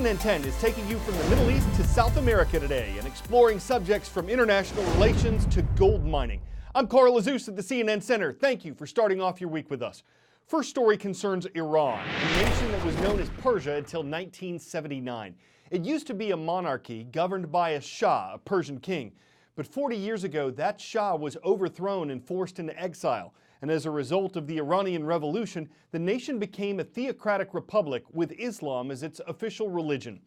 CNN 10 is taking you from the Middle East to South America today and exploring subjects from international relations to gold mining. I'm Carl Azus at the CNN Center. Thank you for starting off your week with us. First story concerns Iran, a nation that was known as Persia until 1979. It used to be a monarchy governed by a Shah, a Persian king. But 40 years ago, that Shah was overthrown and forced into exile. And as a result of the Iranian Revolution, the nation became a theocratic republic with Islam as its official religion.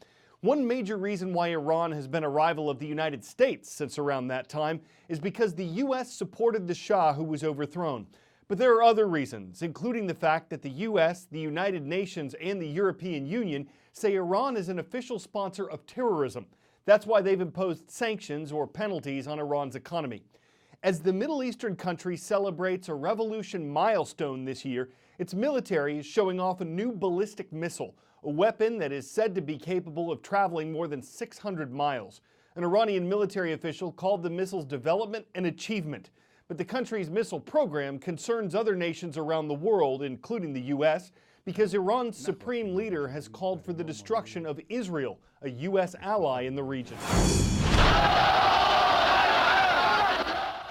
One major reason why Iran has been a rival of the United States since around that time is because the U.S. supported the Shah who was overthrown. But there are other reasons, including the fact that the U.S., the United Nations, and the European Union say Iran is an official sponsor of terrorism. That's why they've imposed sanctions or penalties on Iran's economy. As the Middle Eastern country celebrates a revolution milestone this year, its military is showing off a new ballistic missile, a weapon that is said to be capable of traveling more than 600 miles. An Iranian military official called the missile's development an achievement. But the country's missile program concerns other nations around the world, including the U.S., because Iran's supreme leader has called for the destruction of Israel, a U.S. ally in the region.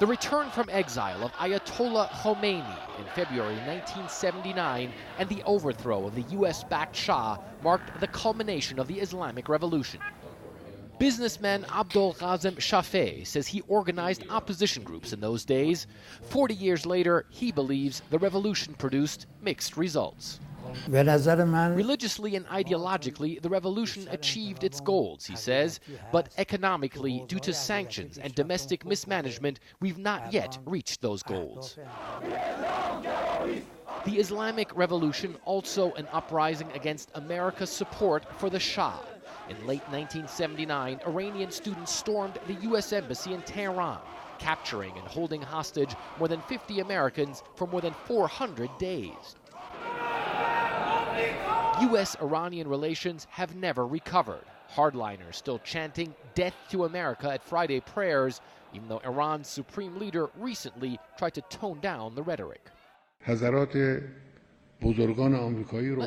The return from exile of Ayatollah Khomeini in February 1979 and the overthrow of the U.S.-backed Shah marked the culmination of the Islamic Revolution. Businessman Abdul Ghazem Shafei says he organized opposition groups in those days. 40 years later, he believes the revolution produced mixed results. Religiously and ideologically, the revolution achieved its goals, he says, but economically, due to sanctions and domestic mismanagement, we've not yet reached those goals. The Islamic Revolution also an uprising against America's support for the Shah. In late 1979, Iranian students stormed the U.S. Embassy in Tehran, capturing and holding hostage more than 50 Americans for more than 400 days. U.S.-Iranian relations have never recovered. Hardliners still chanting "Death to America" at Friday prayers, even though Iran's supreme leader recently tried to tone down the rhetoric. Let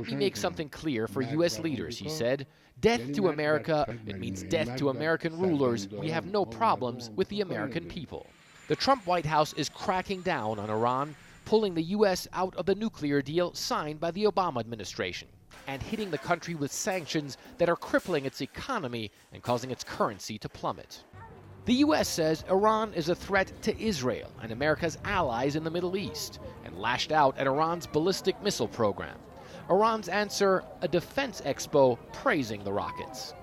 me make something clear for U.S. leaders, he said. Death to America, it means death to American rulers. We have no problems with the American people. The Trump White House is cracking down on Iran, pulling the U.S. out of the nuclear deal signed by the Obama administration, and hitting the country with sanctions that are crippling its economy and causing its currency to plummet. The U.S. says Iran is a threat to Israel and America's allies in the Middle East, and lashed out at Iran's ballistic missile program. Iran's answer, a defense expo praising the rockets.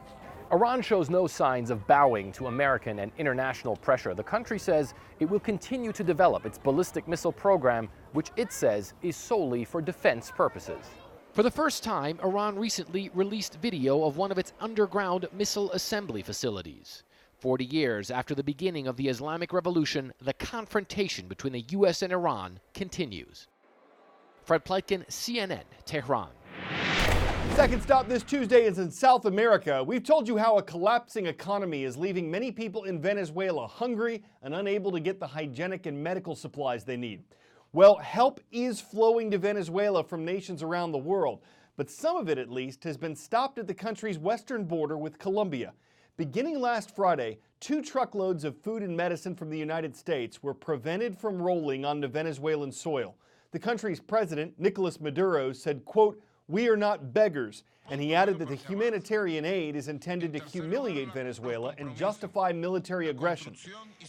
Iran shows no signs of bowing to American and international pressure. The country says it will continue to develop its ballistic missile program, which it says is solely for defense purposes. For the first time, Iran recently released video of one of its underground missile assembly facilities. 40 years after the beginning of the Islamic Revolution, the confrontation between the U.S. and Iran continues. Fred Pleitkin, CNN, Tehran. Second stop this Tuesday is in South America. We've told you how a collapsing economy is leaving many people in Venezuela hungry and unable to get the hygienic and medical supplies they need. Well, help is flowing to Venezuela from nations around the world, but some of it at least has been stopped at the country's western border with Colombia. Beginning last Friday, 2 truckloads of food and medicine from the United States were prevented from rolling onto Venezuelan soil. The country's president, Nicolas Maduro, said, quote, "We are not beggars," and he added that the humanitarian aid is intended to humiliate Venezuela and justify military aggression.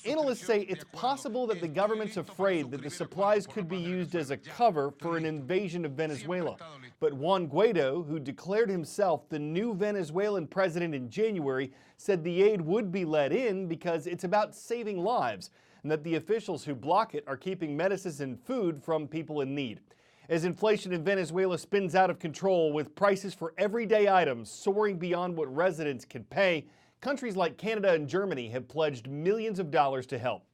Analysts say it's possible that the government's afraid that the supplies could be used as a cover for an invasion of Venezuela. But Juan Guaido, who declared himself the new Venezuelan president in January, said the aid would be let in because it's about saving lives, and that the officials who block it are keeping medicines and food from people in need. As inflation in Venezuela spins out of control with prices for everyday items soaring beyond what residents can pay, countries like Canada and Germany have pledged millions of dollars to help.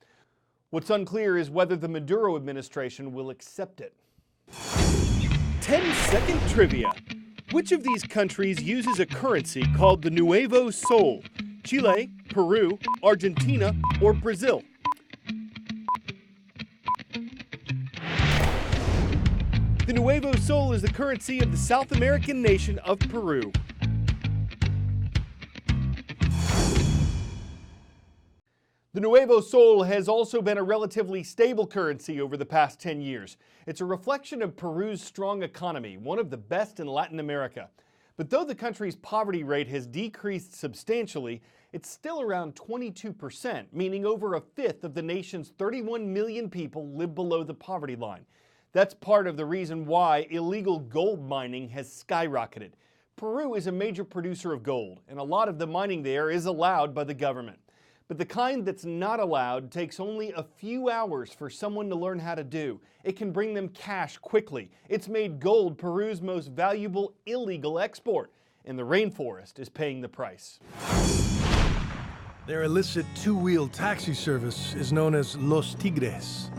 What's unclear is whether the Maduro administration will accept it. 10-second trivia. Which of these countries uses a currency called the Nuevo Sol? Chile, Peru, Argentina, or Brazil? The Nuevo Sol is the currency of the South American nation of Peru. The Nuevo Sol has also been a relatively stable currency over the past 10 years. It's a reflection of Peru's strong economy, one of the best in Latin America. But though the country's poverty rate has decreased substantially, it's still around 22%, meaning over a fifth of the nation's 31 million people live below the poverty line. That's part of the reason why illegal gold mining has skyrocketed. Peru is a major producer of gold, and a lot of the mining there is allowed by the government. But the kind that's not allowed takes only a few hours for someone to learn how to do. It can bring them cash quickly. It's made gold Peru's most valuable illegal export, and the rainforest is paying the price. Their illicit two-wheel taxi service is known as Los Tigres.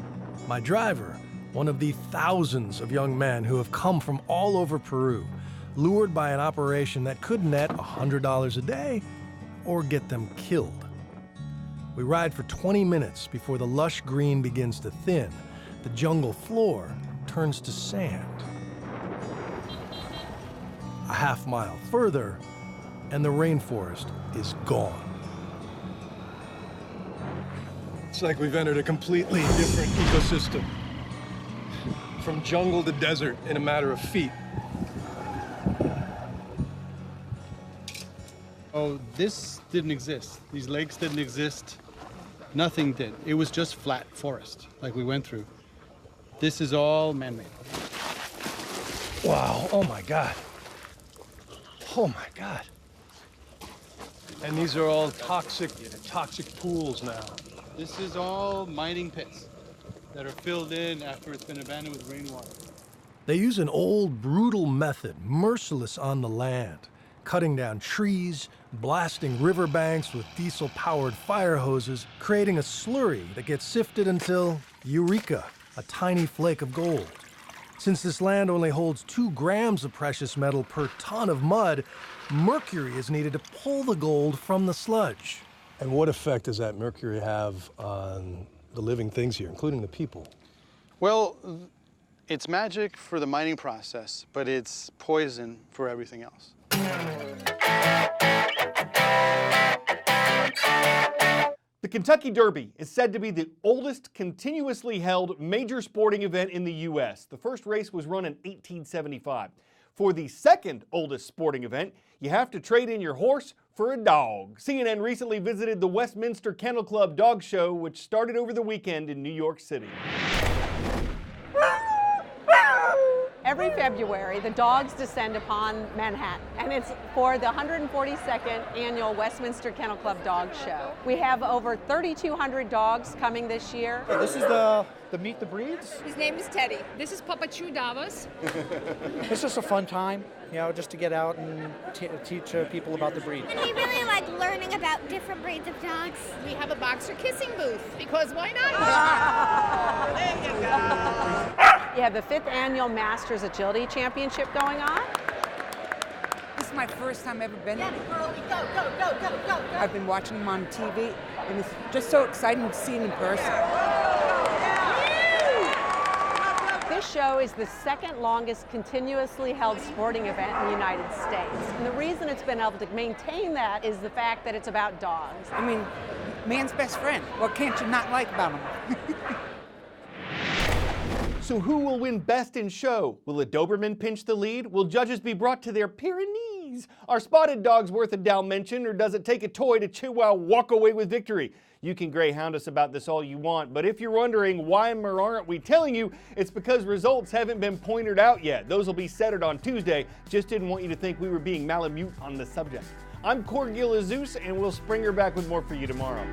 My driver, one of the thousands of young men who have come from all over Peru, lured by an operation that could net $100 a day or get them killed. We ride for 20 minutes before the lush green begins to thin. The jungle floor turns to sand. A half mile further, and the rainforest is gone. It's like we've entered a completely different ecosystem. From jungle to desert in a matter of feet. Oh, this didn't exist. These lakes didn't exist. Nothing did. It was just flat forest, like we went through. This is all man-made. Wow, oh my God. Oh my God. And these are all toxic pools now. This is all mining pits that are filled in after it's been abandoned with rainwater. They use an old, brutal method, merciless on the land, cutting down trees, blasting riverbanks with diesel-powered fire hoses, creating a slurry that gets sifted until, eureka, a tiny flake of gold. Since this land only holds 2 grams of precious metal per ton of mud, mercury is needed to pull the gold from the sludge. And what effect does that mercury have on the living things here, including the people? Well, it's magic for the mining process, but it's poison for everything else. The Kentucky Derby is said to be the oldest continuously held major sporting event in the U.S. The first race was run in 1875. For the second oldest sporting event, you have to trade in your horse for a dog. CNN recently visited the Westminster Kennel Club Dog Show, which started over the weekend in New York City. Every February, the dogs descend upon Manhattan, and it's for the 142nd annual Westminster Kennel Club Dog Show. We have over 3,200 dogs coming this year. This is the Meet the Breeds. His name is Teddy. This is Papa Chew Davos. It's just a fun time, you know, just to get out and teach people about the breed. And we really like learning about different breeds of dogs. We have a boxer kissing booth, because why not? There you go. You have the 5th annual Masters Agility Championship going on. This is my first time ever been there. Go, go, go, go, go. I've been watching them on TV, and it's just so exciting to see them in person. This show is the second longest continuously held sporting event in the United States. And the reason it's been able to maintain that is the fact that it's about dogs. I mean, man's best friend. What can't you not like about him? So who will win Best in Show? Will a Doberman pinch the lead? Will judges be brought to their Pyrenees? Are spotted dogs worth a Dalmatian, or does it take a toy to Chihuahua walk away with victory? You can greyhound us about this all you want, but if you're wondering why or aren't we telling you, it's because results haven't been pointed out yet. Those will be settled on Tuesday. Just didn't want you to think we were being malamute on the subject. I'm Corgil Azus, and we'll spring her back with more for you tomorrow.